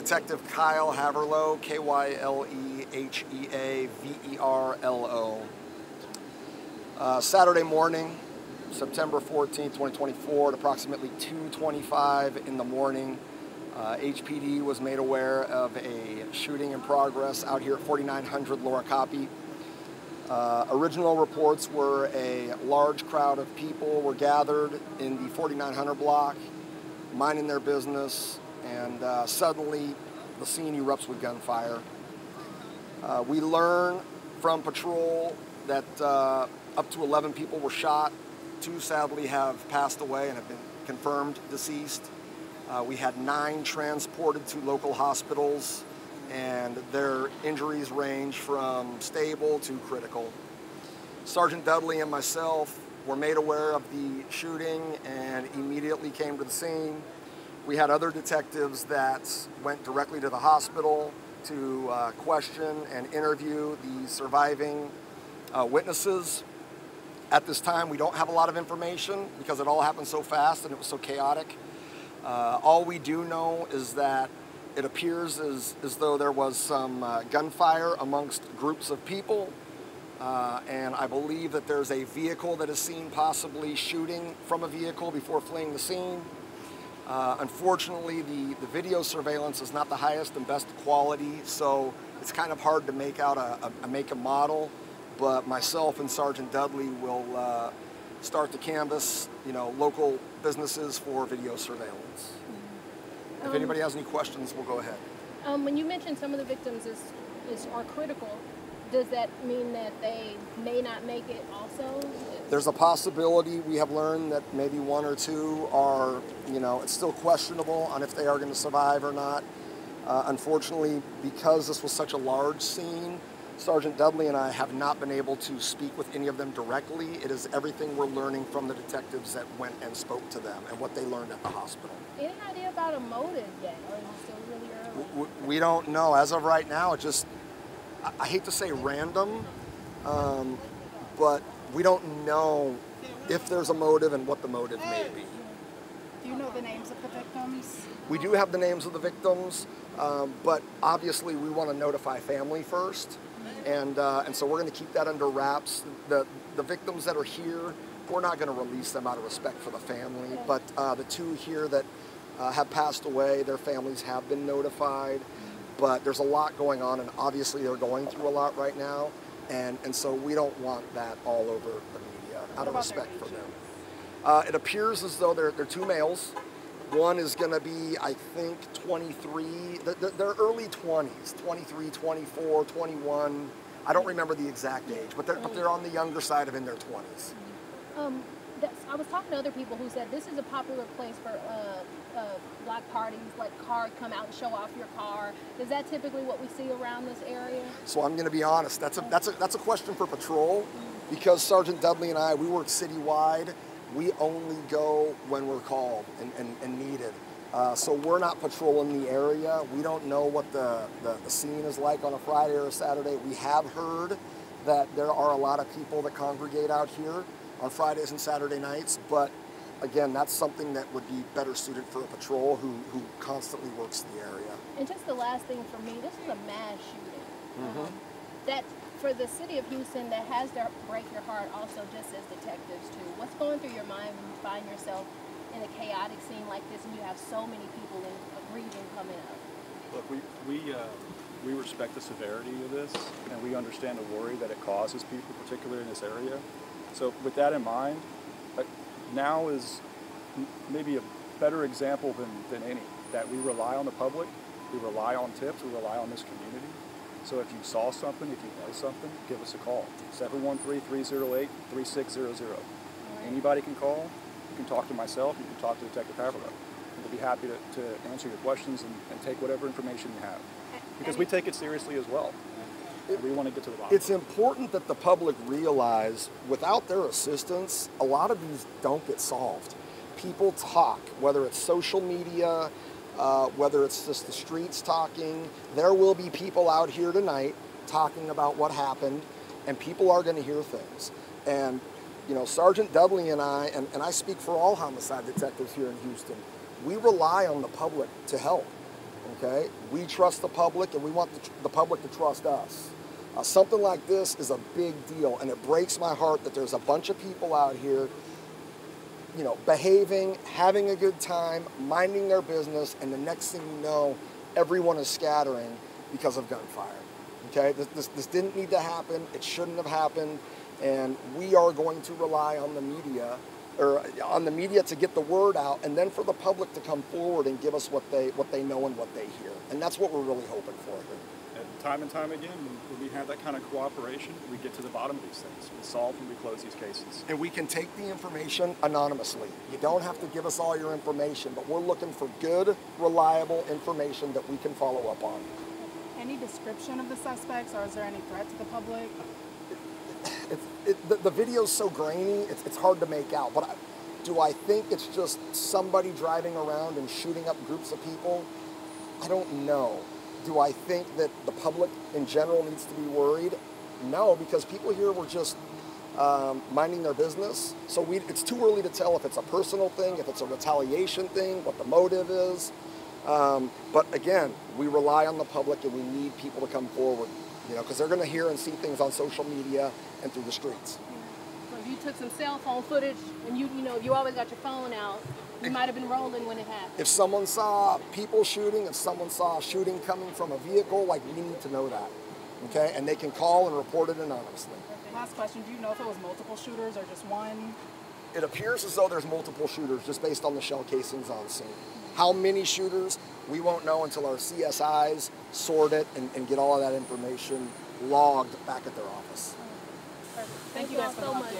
Detective Kyle Haverlo, Kylehea-Verlo. Saturday morning, September 14th, 2024, at approximately 2:25 in the morning, HPD was made aware of a shooting in progress out here at 4900 Laura Copy. Original reports were a large crowd of people were gathered in the 4900 block, minding their business, and suddenly the scene erupts with gunfire. We learn from patrol that up to 11 people were shot. 2 sadly have passed away and have been confirmed deceased. We had 9 transported to local hospitals, and their injuries range from stable to critical. Sergeant Dudley and myself were made aware of the shooting and immediately came to the scene. We had other detectives that went directly to the hospital to question and interview the surviving witnesses. At this time, we don't have a lot of information because it all happened so fast and it was so chaotic. All we do know is that it appears as though there was some gunfire amongst groups of people, and I believe that there's a vehicle that is seen possibly shooting from a vehicle before fleeing the scene. Unfortunately, the video surveillance is not the highest and best quality, so it's kind of hard to make out a make and model, but myself and Sergeant Dudley will start to canvass, local businesses for video surveillance. If anybody has any questions, we'll go ahead. When you mentioned some of the victims are critical, does that mean that they may not make it also? There's a possibility. We have learned that maybe 1 or 2 are, it's still questionable on if they are going to survive or not. Unfortunately, because this was such a large scene, Sergeant Dudley and I have not been able to speak with any of them directly. It is everything we're learning from the detectives that went and spoke to them and what they learned at the hospital. Any idea about a motive yet, or is it still really early? We don't know. As of right now, I hate to say random, but we don't know if there's a motive and what the motive may be. Do you know the names of the victims? We do have the names of the victims, but obviously we want to notify family first. And so we're going to keep that under wraps. The victims that are here, we're not going to release them out of respect for the family. But the 2 here that have passed away, their families have been notified. But there's a lot going on, and obviously they're going through a lot right now. And so we don't want that all over the media out of respect for them. It appears as though they're 2 males. One is going to be, I think, 23. They're early 20s, 23, 24, 21. I don't remember the exact age, but they're on the younger side of in their 20s. I was talking to other people who said this is a popular place for block parties, like cars come out and show off your car. Is that typically what we see around this area? So I'm going to be honest. That's a question for patrol, because Sergeant Dudley and I, we work citywide. We only go when we're called and needed. So we're not patrolling the area. We don't know what the scene is like on a Friday or a Saturday. We have heard that there are a lot of people that congregate out here on Fridays and Saturday nights, but again, that's something that would be better suited for a patrol who constantly works the area. And just the last thing for me, this is a mass shooting. That for the city of Houston, that has to break your heart also, just as detectives too. What's going through your mind when you find yourself in a chaotic scene like this and you have so many people in a region coming up? Look, we respect the severity of this, and we understand the worry that it causes people, particularly in this area. So with that in mind, now is maybe a better example than any, that we rely on the public, we rely on tips, we rely on this community. So if you saw something, if you know something, give us a call. 713-308-3600. Anybody can call. You can talk to myself, you can talk to Detective Haverlo. We'll be happy to answer your questions and take whatever information you have. Because we take it seriously as well. We want to get to the bottom. It's important that the public realize without their assistance, a lot of these don't get solved. People talk, whether it's social media, whether it's just the streets talking. There will be people out here tonight talking about what happened, and people are going to hear things. And, Sergeant Dudley and I, and I speak for all homicide detectives here in Houston, we rely on the public to help. Okay? We trust the public, and we want the public to trust us. Something like this is a big deal, and it breaks my heart that there's a bunch of people out here, you know, behaving, having a good time, minding their business, and the next thing you know, everyone is scattering because of gunfire. Okay? This didn't need to happen. It shouldn't have happened, and we are going to rely on the media, or on the media to get the word out, and then for the public to come forward and give us what they know and what they hear. And that's what we're really hoping for here. Time and time again, when we have that kind of cooperation, we get to the bottom of these things. We solve and we close these cases. And we can take the information anonymously. You don't have to give us all your information, but we're looking for good, reliable information that we can follow up on. Any description of the suspects, or is there any threat to the public? The video's so grainy, it's hard to make out. But do I think it's just somebody driving around and shooting up groups of people? I don't know. Do I think that the public in general needs to be worried? No, because people here were just minding their business. So it's too early to tell if it's a personal thing, if it's a retaliation thing, what the motive is. But again, we rely on the public, and we need people to come forward, you know, because they're going to hear and see things on social media and through the streets. So if you took some cell phone footage, and you know, you always got your phone out, you might have been rolling when it happened. If someone saw people shooting, if someone saw shooting coming from a vehicle, like, we need to know that, okay? And they can call and report it anonymously. Last question, do you know if it was multiple shooters or just one? It appears as though there's multiple shooters just based on the shell casings on scene. How many shooters, we won't know until our CSIs sort it and get all of that information logged back at their office. Thank you guys so much.